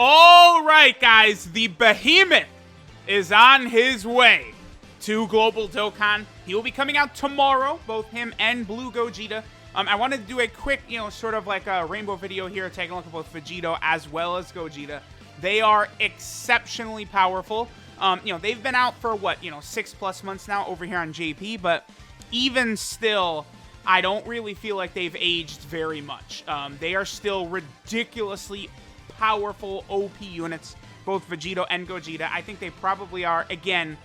All right, guys, the behemoth is on his way to Global Dokkan. He will be coming out tomorrow, both him and Blue Gogeta. I wanted to do a quick, sort of like a rainbow video here, taking a look at both Vegito as well as Gogeta. They are exceptionally powerful. They've been out for, 6+ months now over here on JP, but even still, I don't really feel like they've aged very much. They are still ridiculously powerful OP units, both Vegito and Gogeta. I think they probably are, again,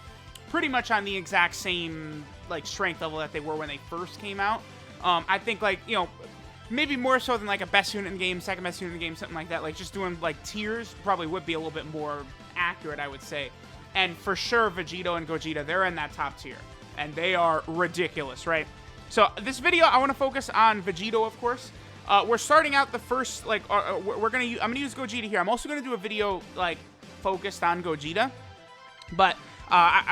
pretty much on the exact same, strength level that they were when they first came out. I think, maybe more so than, a best unit in the game, second best unit in the game, something like that. Just doing, tiers probably would be a little bit more accurate, I would say. And for sure, Vegito and Gogeta, they're in that top tier. And they are ridiculous, right? So, this video, I want to focus on Vegito, of course. We're starting out the first, I'm going to use Gogeta here. I'm also going to do a video, focused on Gogeta. But,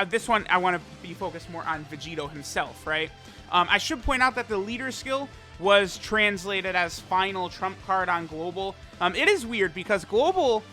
this one, I want to be focused more on Vegito himself, right? I should point out that the leader skill was translated as final trump card on Global. It is weird because Global,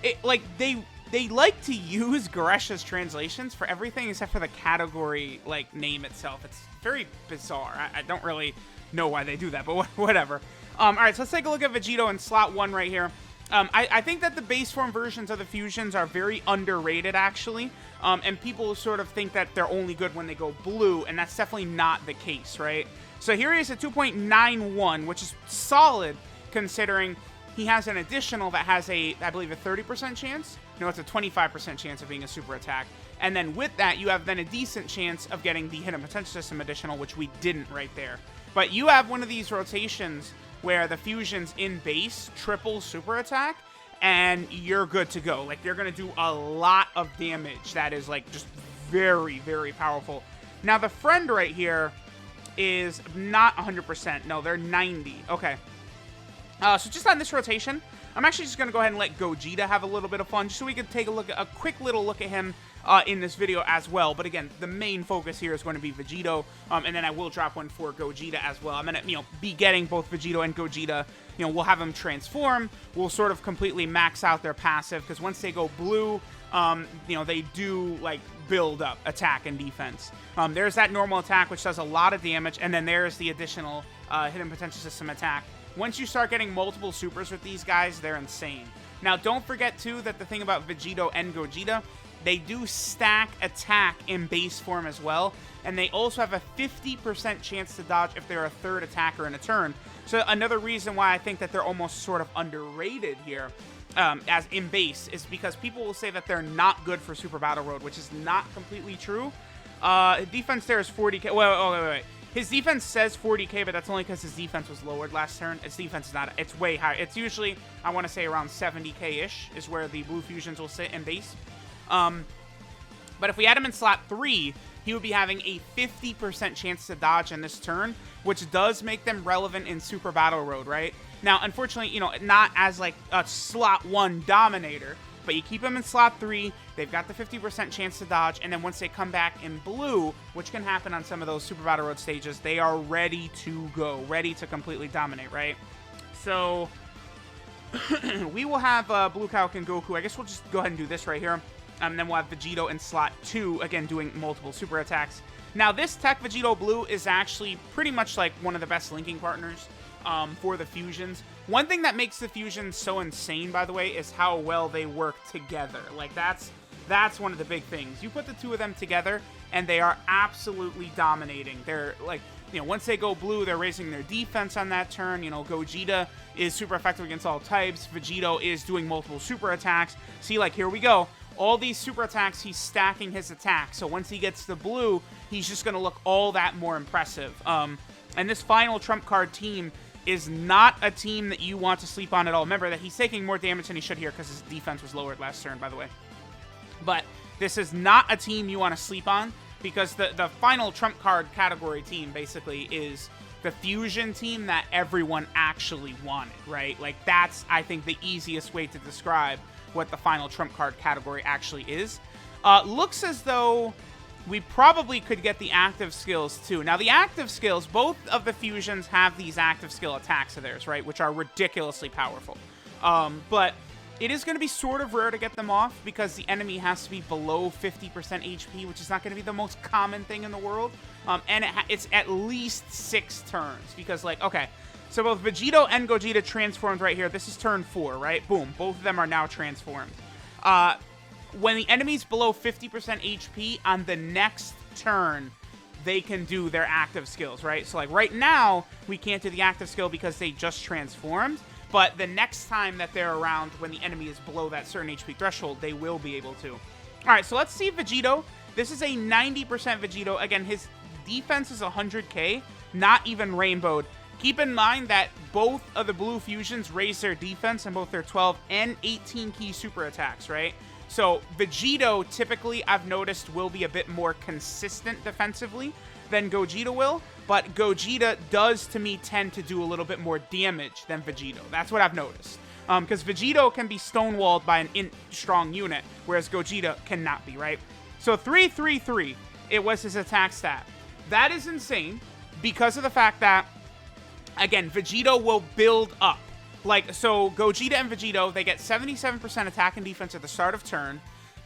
they like to use Goretzka's translations for everything except for the category, name itself. It's very bizarre. I don't really know why they do that, but whatever. Alright, so let's take a look at Vegito in slot 1 right here. I think that the base form versions of the fusions are very underrated, actually. And people sort of think that they're only good when they go blue, and that's definitely not the case, right? So here he is at 2.91, which is solid, considering he has an additional that has I believe, a 30% chance. No, it's a 25% chance of being a super attack. And then with that, you have then a decent chance of getting the hidden potential system additional, which we didn't right there. But you have one of these rotations where the fusions in base triple super attack, and you're good to go. You're going to do a lot of damage that is, just very, very powerful. Now, the friend right here is not 100%. No, they're 90. Okay. So just on this rotation, I'm actually just going to go ahead and let Gogeta have a little bit of fun, just so we can take a quick little look at him in this video as well. But again, the main focus here is going to be Vegito, and then I will drop one for Gogeta as well. I'm going to, be getting both Vegito and Gogeta. We'll have them transform. We'll sort of completely max out their passive, because once they go blue, they do, build up attack and defense. There's that normal attack, which does a lot of damage, and then there's the additional hidden potential system attack. Once you start getting multiple supers with these guys, they're insane. Now, don't forget, too, that the thing about Vegito and Gogeta, they do stack attack in base form as well, and they also have a 50% chance to dodge if they're a third attacker in a turn. So another reason why I think that they're almost sort of underrated here, as in base, is because people will say that they're not good for Super Battle Road, which is not completely true. Defense there is 40k. Wait. His defense says 40k, but that's only because his defense was lowered last turn. His defense is not. It's way higher. It's usually, I want to say, around 70k-ish is where the blue fusions will sit in base. But if we had him in slot 3, he would be having a 50% chance to dodge in this turn, which does make them relevant in Super Battle Road, right? Now, unfortunately, not as a slot 1 dominator, but you keep them in slot 3, they've got the 50% chance to dodge, and then once they come back in blue, which can happen on some of those Super Battle Road stages, they are ready to go, ready to completely dominate, right? So, we will have Blue Kaioken and Goku. I guess we'll just go ahead and do this right here. And then we'll have Vegito in slot 2, again, doing multiple super attacks. Now, this Tech Vegito Blue is actually pretty much one of the best linking partners for the fusions. One thing that makes the fusions so insane, by the way, is how well they work together. That's one of the big things. You put the two of them together, and they are absolutely dominating. They're, once they go blue, they're raising their defense on that turn. Gogeta is super effective against all types. Vegito is doing multiple super attacks. See, here we go. All these super attacks, he's stacking his attack. So once he gets the blue, he's just going to look all that more impressive. And this final trump card team is not a team that you want to sleep on at all. Remember that he's taking more damage than he should here because his defense was lowered last turn, by the way. But this is not a team you want to sleep on, because the final trump card category team basically is the fusion team that everyone actually wanted, right? That's, I think, the easiest way to describe what the final trump card category actually is. Looks as though we probably could get the active skills too. Now, the active skills, both of the fusions have these active skill attacks of theirs, right? Which are ridiculously powerful. But It is going to be sort of rare to get them off because the enemy has to be below 50% HP, which is not going to be the most common thing in the world. And it's at least 6 turns because, like, okay, so both Vegito and Gogeta transformed right here. This is turn 4, right? Boom. Both of them are now transformed. When the enemy's below 50% HP on the next turn, they can do their active skills, right? So, like, right now, we can't do the active skill because they just transformed. But the next time that they're around, when the enemy is below that certain HP threshold, they will be able to. All right, so let's see Vegito. This is a 90% Vegito. Again, his defense is 100k, not even rainbowed. Keep in mind that both of the blue fusions raise their defense in both their 12 and 18 key super attacks, right? So Vegito, typically, I've noticed, will be a bit more consistent defensively than Gogeta will. But Gogeta does, to me, tend to do a little bit more damage than Vegito. That's what I've noticed. Because Vegito can be stonewalled by an strong unit, whereas Gogeta cannot be, right? So 333, it was his attack stat. That is insane because of the fact that, again, Vegito will build up. Like, so Gogeta and Vegito, they get 77% attack and defense at the start of turn.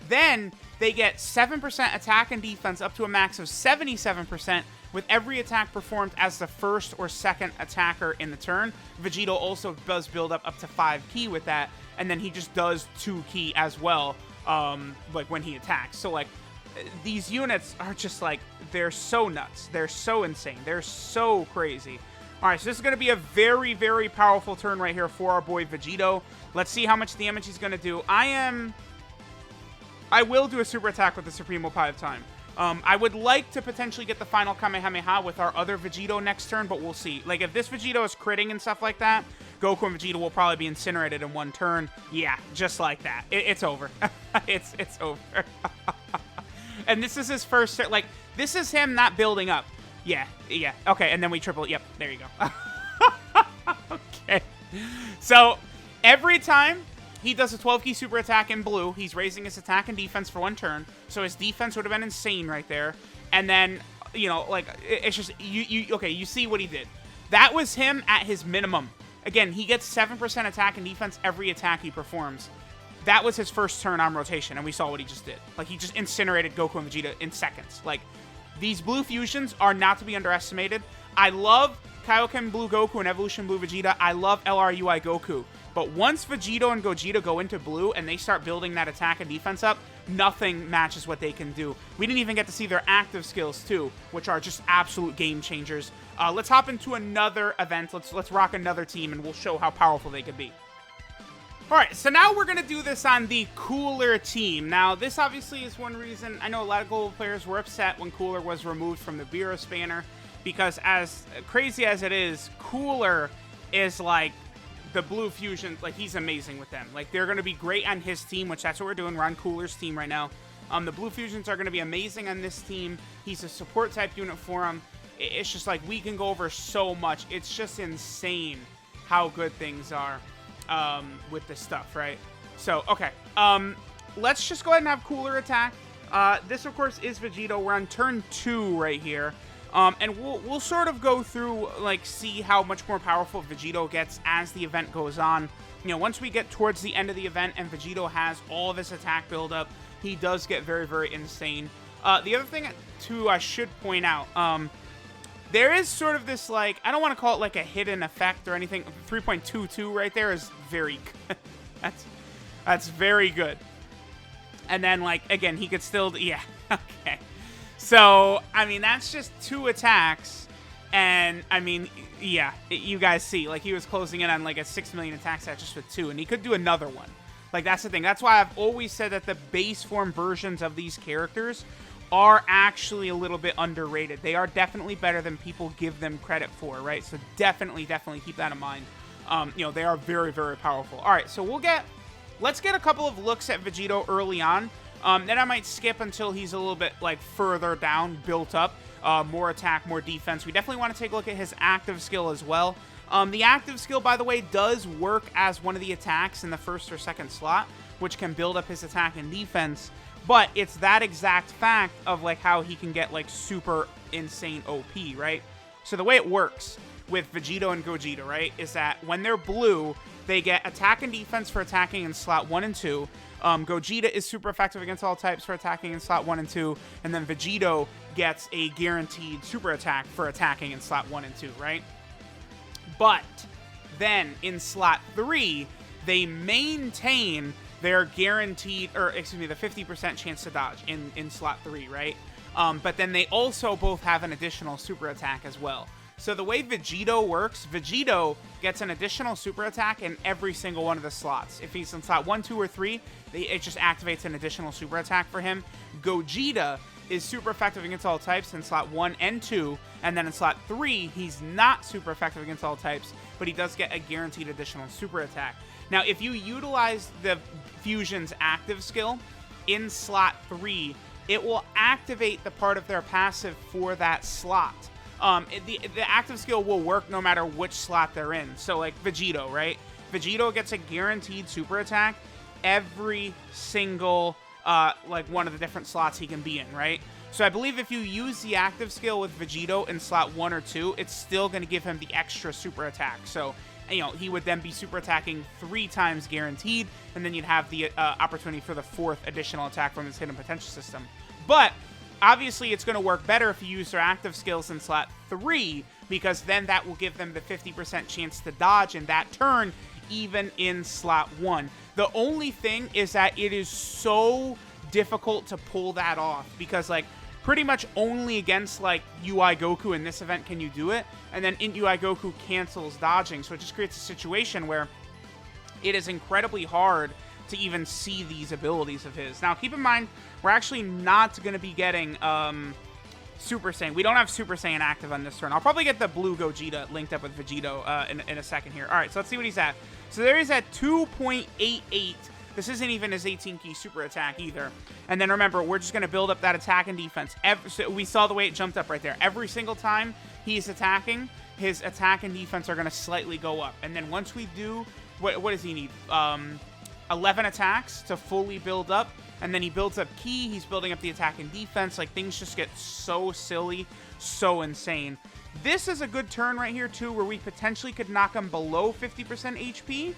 Then they get 7% attack and defense up to a max of 77%. With every attack performed as the first or second attacker in the turn. Vegito also does build up to 5 key with that, and then he just does 2 key as well, like when he attacks. So, like, these units are just, like, they're so nuts. They're so insane. They're so crazy. All right, so this is going to be a very, very powerful turn right here for our boy Vegito. Let's see how much damage he's going to do. I will do a super attack with the Supremo Pie of Time. I would like to potentially get the final Kamehameha with our other Vegito next turn, but we'll see. Like, if this Vegito is critting and stuff like that, Goku and Vegeta will probably be incinerated in one turn. Yeah, just like that. It's over. It's over. And this is his first turn. Like, this is him not building up. Yeah. Okay, and then we triple. Yep, there you go. Okay. So, every time he does a 12-key super attack in blue, he's raising his attack and defense for 1 turn. So his defense would have been insane right there. And then, you know, like, it's just, okay, you see what he did. That was him at his minimum. Again, he gets 7% attack and defense every attack he performs. That was his first turn on rotation, and we saw what he just did. Like, he just incinerated Goku and Vegeta in seconds. Like, these blue fusions are not to be underestimated. I love Kaioken Blue Goku and Evolution Blue Vegeta. I love LRUI Goku. But once Vegito and Gogeta go into blue and they start building that attack and defense up, nothing matches what they can do. We didn't even get to see their active skills too, which are just absolute game changers. Let's hop into another event. Let's rock another team and we'll show how powerful they could be. Alright, so now we're going to do this on the Cooler team. Now, this obviously is one reason I know a lot of global players were upset when Cooler was removed from the Beerus banner, because as crazy as it is, Cooler is like the blue fusion. Like, he's amazing with them. Like, they're going to be great on his team, which that's what we're doing. We're on Cooler's team right now. The blue fusions are going to be amazing on this team. He's a support type unit for him. It's just like, we can go over so much. It's just insane how good things are with this stuff, right? So, okay. Let's just go ahead and have Cooler attack. This, of course, is Vegito. We're on turn 2 right here. And we'll sort of go through, like, see how much more powerful Vegito gets as the event goes on. You know, once we get towards the end of the event and Vegito has all of his attack buildup, he does get very, very insane. The other thing, too, I should point out, there is sort of this, like, I don't want to call it, like, a hidden effect or anything. 3.22 right there is very good. That's very good. And then, like, again, he could still, yeah, okay. So, I mean, that's just 2 attacks, and, I mean, yeah, you guys see, like, he was closing in on, like, a 6 million attack stat just with 2, and he could do another one. Like, that's the thing. That's why I've always said that the base form versions of these characters are actually a little bit underrated. They are definitely better than people give them credit for, right? So, definitely keep that in mind. You know, they are very, very powerful. All right, so let's get a couple of looks at Vegito early on. Then I might skip until he's a little bit, like, further down, built up. More attack, more defense. We definitely want to take a look at his active skill as well. The active skill, by the way, does work as one of the attacks in the first or second slot, which can build up his attack and defense. But it's that exact fact of, like, how he can get, like, super insane OP, right? So the way it works with Vegito and Gogeta, right, is that when they're blue, they get attack and defense for attacking in slot 1 and 2. Gogeta is super effective against all types for attacking in slot 1 and 2. And then Vegito gets a guaranteed super attack for attacking in slot 1 and 2, right? But then in slot 3, they maintain their guaranteed, or excuse me, the 50% chance to dodge in slot 3, right? But then they also both have an additional super attack as well. So the way Vegito works, Vegito gets an additional super attack in every single one of the slots. If he's in slot 1, 2, or 3, it just activates an additional super attack for him. Gogeta is super effective against all types in slot 1 and 2, and then in slot 3, he's not super effective against all types, but he does get a guaranteed additional super attack. Now, if you utilize the Fusion's active skill in slot 3, it will activate the part of their passive for that slot. The active skill will work no matter which slot they're in. So, like Vegito, right? Vegito gets a guaranteed super attack every single, like, one of the different slots he can be in, right? So I believe if you use the active skill with Vegito in slot 1 or 2, it's still going to give him the extra super attack. So, you know, he would then be super attacking 3 times guaranteed, and then you'd have the opportunity for the 4th additional attack from his hidden potential system. But obviously, it's going to work better if you use their active skills in slot 3, because then that will give them the 50% chance to dodge in that turn, even in slot 1. The only thing is that it is so difficult to pull that off, because, like, pretty much only against, like, UI Goku in this event can you do it, and then in UI Goku cancels dodging, so it just creates a situation where it is incredibly hard to even see these abilities of his. Now, keep in mind, we're actually not going to be getting Super Saiyan. We don't have Super Saiyan active on this turn. I'll probably get the blue Gogeta linked up with Vegito in a second here. All right, so let's see what he's at. So there he's at 2.88. This isn't even his 18-key super attack either. And then remember, we're just going to build up that attack and defense. So we saw the way it jumped up right there. Every single time he's attacking, his attack and defense are going to slightly go up. And then once we do, what does he need? 11 attacks to fully build up. And then he builds up ki. He's building up the attack and defense. Like, things just get so silly, so insane. This is a good turn right here, too, where we potentially could knock him below 50% HP.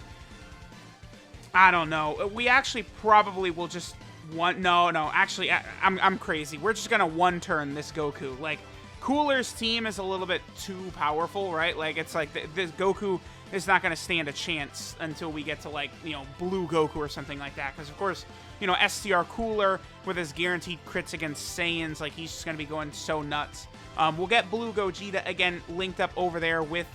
I don't know. We actually probably will just no, actually, I'm crazy. We're just gonna one-turn this Goku. Like, Cooler's team is a little bit too powerful, right? Like, it's like this Goku is not gonna stand a chance until we get to, like, you know, Blue Goku or something like that. Because, of course, you know, STR Cooler with his guaranteed crits against Saiyans, like, he's just gonna be going so nuts. We'll get Blue Gogeta, again, linked up over there with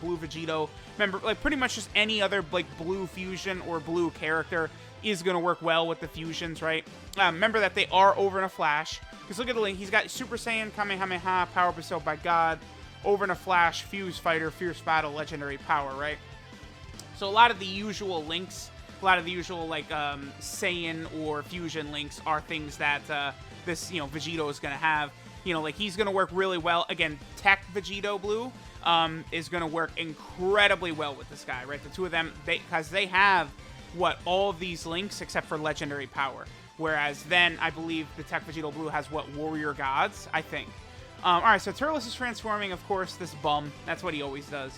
Blue Vegito. Remember, like, pretty much just any other, like, Blue Fusion or Blue character is going to work well with the Fusions, right? Remember that they are over in a flash. Because look at the link. He's got Super Saiyan, Kamehameha, Power Bestowed by God, over in a flash, Fuse Fighter, Fierce Battle, Legendary Power, right? So a lot of the usual links, a lot of the usual, like, Saiyan or Fusion links are things that this, you know, Vegito is going to have. You know, like, he's going to work really well. Again, Tech Vegito Blue is going to work incredibly well with this guy, right? The two of them, because they have, what, all of these links except for Legendary Power. Whereas then, I believe the Tech Vegito Blue has, what, Warrior Gods, I think. All right, so Turles is transforming, of course, this bum. That's what he always does.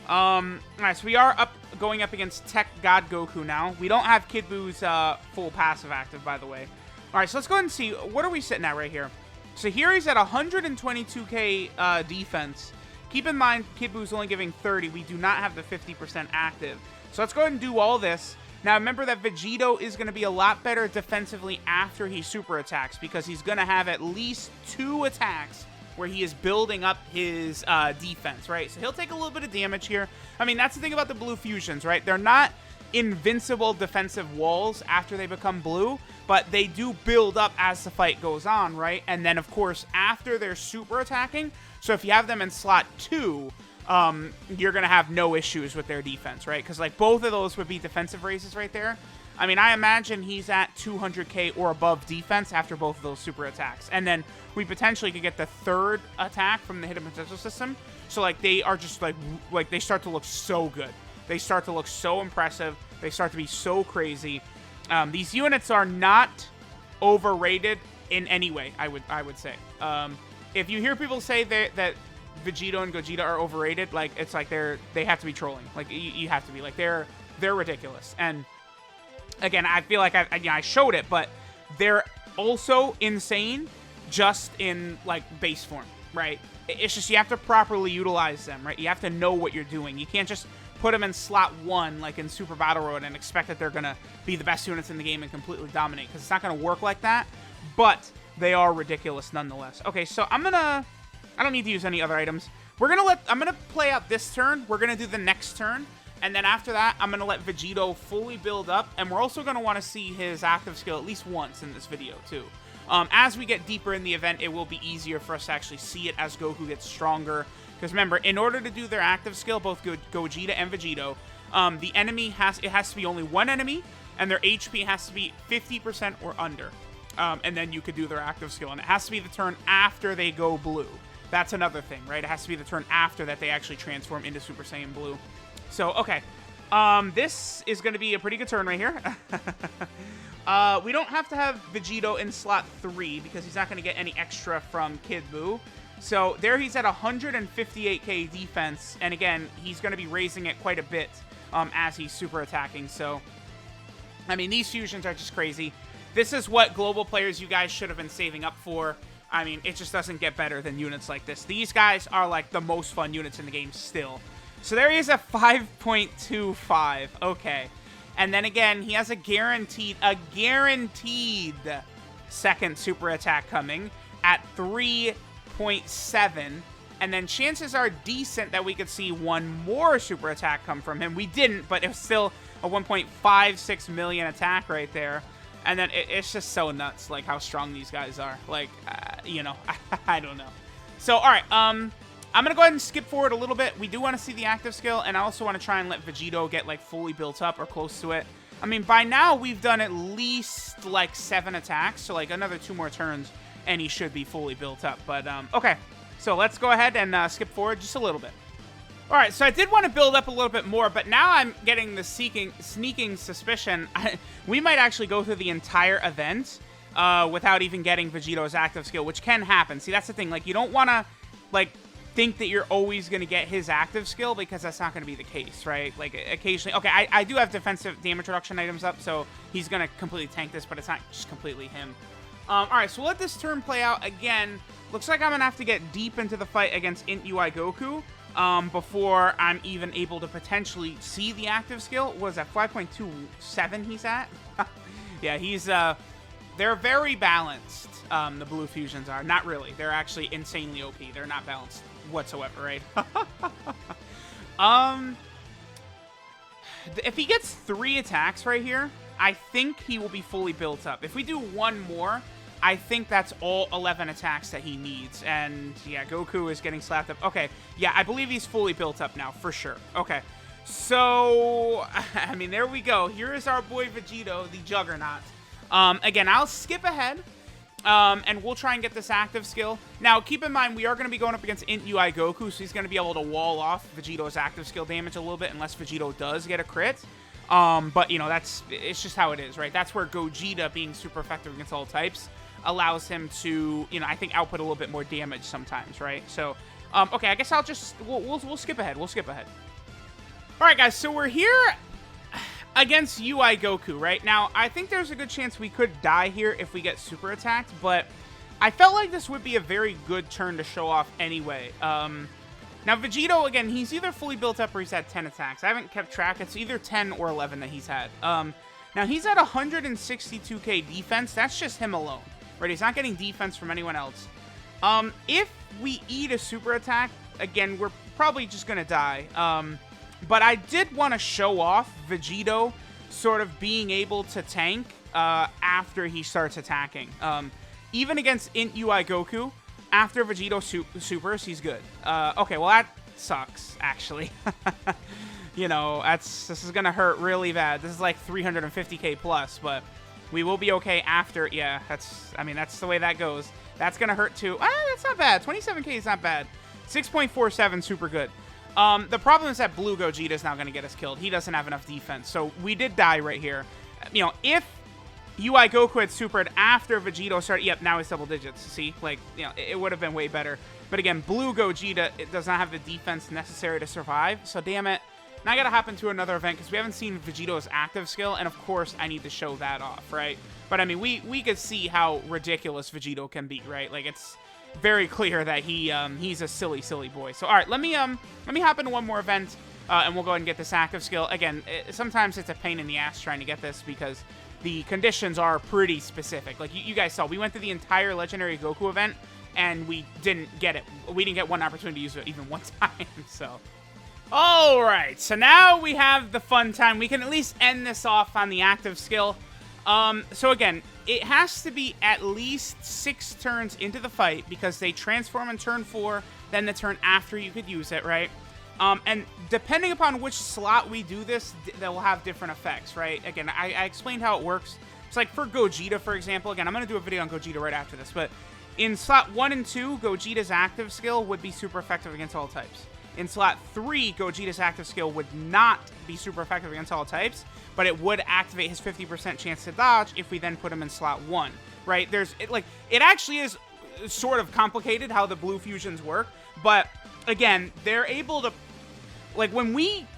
All right, so we are going up against Tech God Goku now. We don't have Kid Buu's full passive active, by the way. All right, so let's go ahead and see. What are we sitting at right here? So here he's at 122k defense. Keep in mind, Kid Buu's only giving 30. We do not have the 50% active. So let's go ahead and do all this. Now, remember that Vegito is going to be a lot better defensively after he super attacks, because he's going to have at least 2 attacks where he is building up his defense, right? So he'll take a little bit of damage here. I mean, that's the thing about the Blue Fusions, right? They're not invincible defensive walls after they become blue, but they do build up as the fight goes on, right? And then, of course, after they're super attacking, so if you have them in slot 2, you're going to have no issues with their defense, right? Because, like, both of those would be defensive raises right there. I mean, I imagine he's at 200k or above defense after both of those super attacks. And then we potentially could get the 3rd attack from the hidden potential system. So, like, they are just, like they start to look so good. They start to look so impressive. They start to be so crazy. These units are not overrated in any way, I would say. If you hear people say that Vegito and Gogeta are overrated, like, it's like they have to be trolling. Like, you have to be. Like, they're they're ridiculous. And again, I feel like I showed it, but they're also insane just in, like, base form, right? It's just you have to properly utilize them, right? You have to know what you're doing. You can't just put them in slot 1, like in Super Battle Road, and expect that they're going to be the best units in the game and completely dominate, because it's not going to work like that, but they are ridiculous nonetheless. Okay, so I don't need to use any other items. I'm going to play out this turn. We're going to do the next turn. And then after that, I'm going to let Vegito fully build up. And we're also going to want to see his active skill at least once in this video, too. As we get deeper in the event, it will be easier for us to actually see it as Goku gets stronger. Because remember, in order to do their active skill, both Gogeta and Vegito, the enemy has to be only one enemy, and their HP has to be 50% or under. And then you could do their active skill. And it has to be the turn after they go blue. That's another thing, right? It has to be the turn after that they actually transform into Super Saiyan Blue. So, okay. This is going to be a pretty good turn right here. We don't have to have Vegito in slot 3 because he's not going to get any extra from Kid Buu. So, there he's at 158k defense. And again, he's going to be raising it quite a bit as he's super attacking. So, I mean, these fusions are just crazy. This is what global players you guys should have been saving up for. I mean, it just doesn't get better than units like this. These guys are, like, the most fun units in the game still. So there he is at 5.25. Okay. And then again, he has a guaranteed second super attack coming at 3.7. And then chances are decent that we could see one more super attack come from him. We didn't, but it was still a 1.56 million attack right there. And then it's just so nuts, like, how strong these guys are. Like, you know, I don't know. So, all right, I'm going to go ahead and skip forward a little bit. We do want to see the active skill, and I also want to try and let Vegito get, like, fully built up or close to it. I mean, by now, we've done at least, like, 7 attacks, so, like, another 2 more turns, and he should be fully built up. But, okay, so let's go ahead and skip forward just a little bit. All right, so I did want to build up a little bit more, but now I'm getting the sneaking suspicion. We might actually go through the entire event without even getting Vegito's active skill, which can happen. See, that's the thing. Like, you don't want to, like, think that you're always going to get his active skill, because that's not going to be the case, right? Like, occasionally... Okay, I do have defensive damage reduction items up, so he's going to completely tank this, but it's not just completely him. All right, so we'll let this turn play out. Again, looks like I'm going to have to get deep into the fight against Int UI Goku before I'm even able to potentially see the active skill. What is that, 5.27 he's at? Yeah, he's... They're very balanced, the blue fusions are. Not really. They're actually insanely OP. They're not balanced whatsoever, right? If he gets 3 attacks right here, I think he will be fully built up. If we do 1 more, I think that's all 11 attacks that he needs. And, yeah, Goku is getting slapped up. Okay, yeah, I believe he's fully built up now, for sure. Okay, so, I mean, there we go. Here is our boy Vegito, the Juggernaut. Again, I'll skip ahead, and we'll try and get this active skill. Now, keep in mind, we are going to be going up against Int UI Goku, so he's going to be able to wall off Vegito's active skill damage a little bit, unless Vegito does get a crit. But, you know, it's just how it is, right? That's where Gogeta, being super effective against all types, allows him to, you know, I think output a little bit more damage sometimes, right? So, okay, I guess I'll just, we'll skip ahead. We'll skip ahead. All right, guys, so we're here against UI Goku, right? Now, I think there's a good chance we could die here if we get super attacked, but I felt like this would be a very good turn to show off anyway. Now, Vegito, again, he's either fully built up or he's had 10 attacks. I haven't kept track. It's either 10 or 11 that he's had. Now, he's at 162k defense. That's just him alone, right? He's not getting defense from anyone else. If we eat a super attack, again, we're probably just going to die. But I did want to show off Vegito sort of being able to tank after he starts attacking. Even against Int UI Goku, after Vegito supers, he's good. Okay, well, that sucks, actually. You know, this is going to hurt really bad. This is like 350k plus, but we will be okay after. Yeah, I mean, that's the way that goes. That's going to hurt too. That's not bad. 27k is not bad. 6.47, super good. The problem is that Blue Gogeta is now going to get us killed. He doesn't have enough defense, so we did die right here. You know, if UI Goku had supered after Vegito started, yep, now he's double digits. See, like, you know, it would have been way better. But again, Blue Gogeta, it does not have the defense necessary to survive, so damn it. Now I gotta hop into another event because we haven't seen Vegito's active skill, and of course I need to show that off, right? But I mean, we could see how ridiculous Vegito can be, right? Like, it's very clear that he's a silly boy. So all right, let me hop into one more event, and we'll go ahead and get this active skill. Again, sometimes it's a pain in the ass trying to get this because the conditions are pretty specific. Like you guys saw, we went through the entire Legendary Goku event, and we didn't get it. We didn't get one opportunity to use it even one time, so. Alright, so now we have the fun time. We can at least end this off on the active skill. So again, it has to be at least 6 turns into the fight because they transform in turn 4, then the turn after you could use it, right? And depending upon which slot we do this, they will have different effects, right? Again, I explained how it works. It's like for Gogeta, for example. Again, I'm going to do a video on Gogeta right after this, but in slot 1 and 2, Gogeta's active skill would be super effective against all types. In slot 3, Gogeta's active skill would not be super effective against all types, but it would activate his 50% chance to dodge if we then put him in slot 1, right? It actually is sort of complicated how the blue fusions work, but again, they're able to, like, when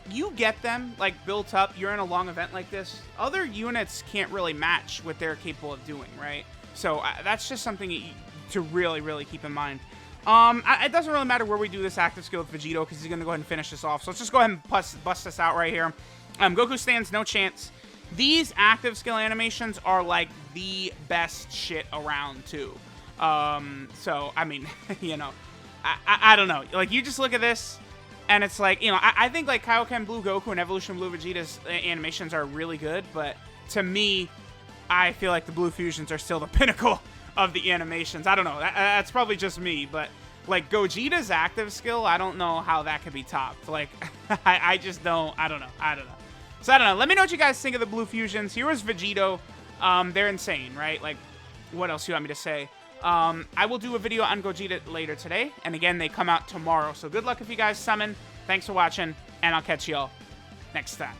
you get them, like, built up, you're in a long event like this, other units can't really match what they're capable of doing, right? So that's just something to really keep in mind. It doesn't really matter where we do this active skill with Vegito because he's going to go ahead and finish this off. So let's just go ahead and bust this out right here. Goku stands, no chance. These active skill animations are like the best shit around too. So, I mean, you know, I don't know. Like, you just look at this and it's like, you know, I think like Kaioken Blue Goku and Evolution Blue Vegeta's animations are really good. But to me, I feel like the Blue Fusions are still the pinnacle of the animations. I don't know. That's probably just me, but like Gogeta's active skill, I don't know how that could be topped. Like, I just don't. I don't know. So I don't know. Let me know what you guys think of the Blue Fusions. Here was Vegito. They're insane, right? Like, what else do you want me to say? I will do a video on Gogeta later today, and again, they come out tomorrow. So good luck if you guys summon. Thanks for watching, and I'll catch y'all next time.